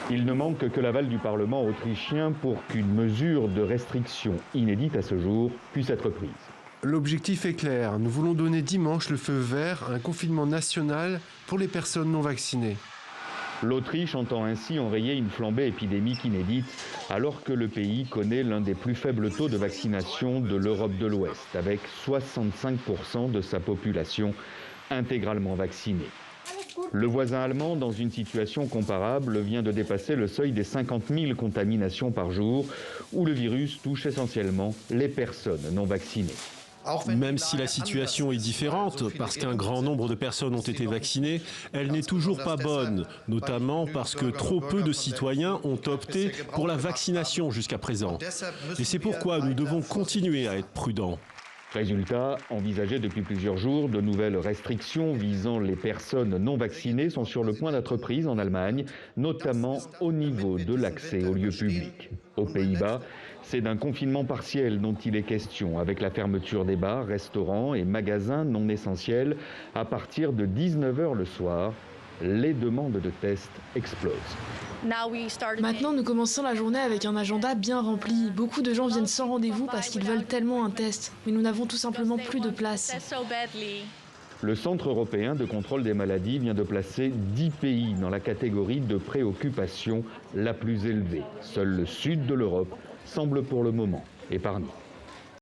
Il ne manque que l'aval du Parlement autrichien pour qu'une mesure de restriction inédite à ce jour puisse être prise. L'objectif est clair. Nous voulons donner dimanche le feu vert à un confinement national pour les personnes non vaccinées. L'Autriche entend ainsi enrayer une flambée épidémique inédite alors que le pays connaît l'un des plus faibles taux de vaccination de l'Europe de l'Ouest, avec 65% de sa population intégralement vaccinée. Le voisin allemand, dans une situation comparable, vient de dépasser le seuil des 50 000 contaminations par jour, où le virus touche essentiellement les personnes non vaccinées. Même si la situation est différente, parce qu'un grand nombre de personnes ont été vaccinées, elle n'est toujours pas bonne, notamment parce que trop peu de citoyens ont opté pour la vaccination jusqu'à présent. Et c'est pourquoi nous devons continuer à être prudents. Résultat, envisagé depuis plusieurs jours, de nouvelles restrictions visant les personnes non vaccinées sont sur le point d'être prises en Allemagne, notamment au niveau de l'accès aux lieux publics. Aux Pays-Bas, c'est d'un confinement partiel dont il est question, avec la fermeture des bars, restaurants et magasins non essentiels à partir de 19h le soir. Les demandes de tests explosent. Maintenant, nous commençons la journée avec un agenda bien rempli. Beaucoup de gens viennent sans rendez-vous parce qu'ils veulent tellement un test. Mais nous n'avons tout simplement plus de place. Le Centre européen de contrôle des maladies vient de placer 10 pays dans la catégorie de préoccupation la plus élevée. Seul le sud de l'Europe semble pour le moment épargné.